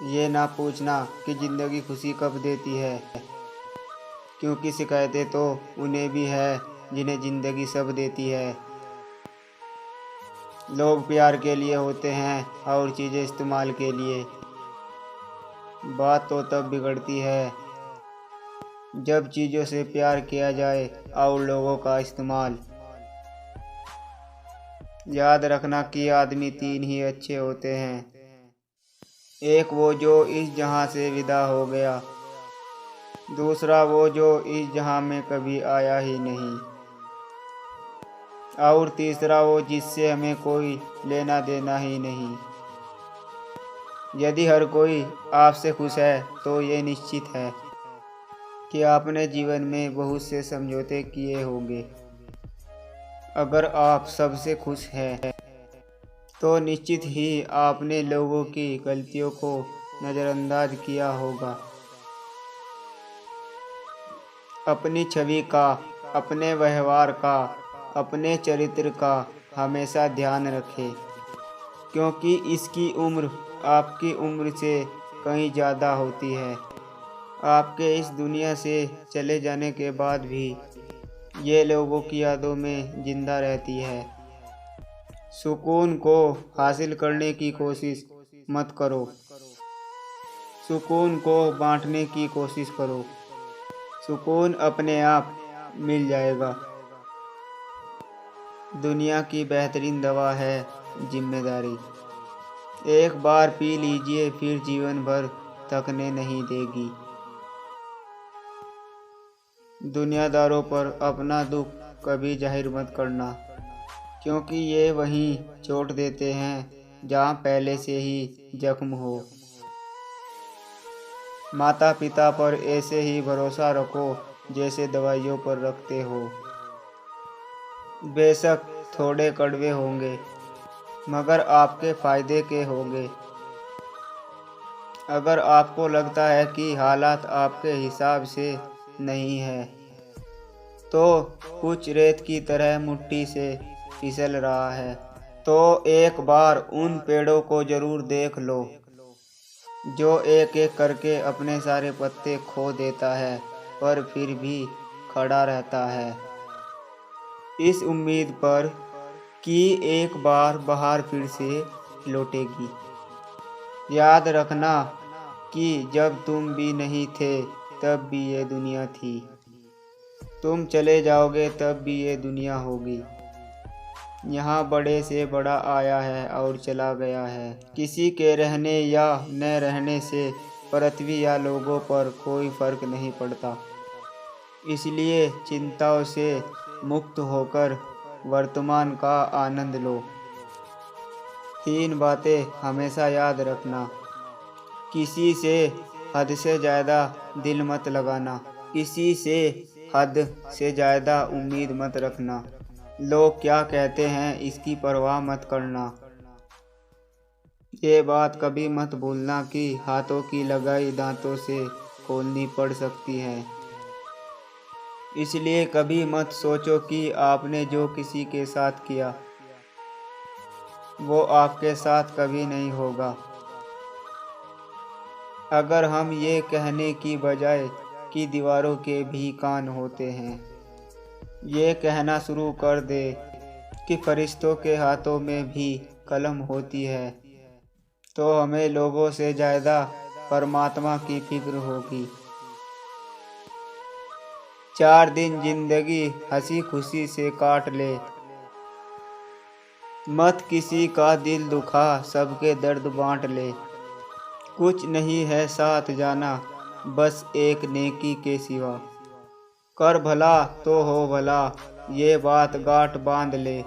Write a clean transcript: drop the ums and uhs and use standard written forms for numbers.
ये ना पूछना कि ज़िंदगी खुशी कब देती है, क्योंकि शिकायतें तो उन्हें भी है जिन्हें ज़िंदगी सब देती है। लोग प्यार के लिए होते हैं और चीज़ें इस्तेमाल के लिए। बात तो तब बिगड़ती है जब चीज़ों से प्यार किया जाए और लोगों का इस्तेमाल। याद रखना कि आदमी तीन ही अच्छे होते हैं, एक वो जो इस जहां से विदा हो गया, दूसरा वो जो इस जहां में कभी आया ही नहीं, और तीसरा वो जिससे हमें कोई लेना देना ही नहीं। यदि हर कोई आपसे खुश है तो ये निश्चित है कि आपने जीवन में बहुत से समझौते किए होंगे। अगर आप सबसे खुश हैं तो निश्चित ही आपने लोगों की गलतियों को नज़रअंदाज किया होगा। अपनी छवि का, अपने व्यवहार का, अपने चरित्र का हमेशा ध्यान रखें, क्योंकि इसकी उम्र आपकी उम्र से कहीं ज़्यादा होती है। आपके इस दुनिया से चले जाने के बाद भी ये लोगों की यादों में जिंदा रहती है। सुकून को हासिल करने की कोशिश मत करो, सुकून को बांटने की कोशिश करो। सुकून अपने आप मिल जाएगा। दुनिया की बेहतरीन दवा है जिम्मेदारी। एक बार पी लीजिए, फिर जीवन भर थकने नहीं देगी। दुनियादारों पर अपना दुख कभी जाहिर मत करना, क्योंकि ये वहीं चोट देते हैं जहाँ पहले से ही जख्म हो। माता पिता पर ऐसे ही भरोसा रखो जैसे दवाइयों पर रखते हो। बेशक थोड़े कड़वे होंगे, मगर आपके फ़ायदे के होंगे। अगर आपको लगता है कि हालात आपके हिसाब से नहीं है, तो कुछ रेत की तरह मिट्टी से फिसल रहा है, तो एक बार उन पेड़ों को ज़रूर देख लो जो एक एक करके अपने सारे पत्ते खो देता है, पर फिर भी खड़ा रहता है, इस उम्मीद पर कि एक बार बहार फिर से लौटेगी। याद रखना कि जब तुम भी नहीं थे तब भी ये दुनिया थी। तुम चले जाओगे तब भी ये दुनिया होगी। यहाँ बड़े से बड़ा आया है और चला गया है। किसी के रहने या न रहने से पृथ्वी या लोगों पर कोई फर्क नहीं पड़ता। इसलिए चिंताओं से मुक्त होकर वर्तमान का आनंद लो। तीन बातें हमेशा याद रखना। किसी से हद से ज़्यादा दिल मत लगाना, किसी से हद से ज़्यादा उम्मीद मत रखना, लोग क्या कहते हैं इसकी परवाह मत करना। ये बात कभी मत भूलना कि हाथों की लगाई दांतों से खोलनी पड़ सकती है। इसलिए कभी मत सोचो कि आपने जो किसी के साथ किया वो आपके साथ कभी नहीं होगा। अगर हम ये कहने की बजाय कि दीवारों के भी कान होते हैं, ये कहना शुरू कर दे कि फरिश्तों के हाथों में भी कलम होती है, तो हमें लोगों से ज़्यादा परमात्मा की फिक्र होगी। 4 दिन जिंदगी हंसी खुशी से काट ले, मत किसी का दिल दुखा, सबके दर्द बांट ले। कुछ नहीं है साथ जाना, बस एक नेकी के सिवा। कर भला तो हो भला, ये बात गांठ बांध ले।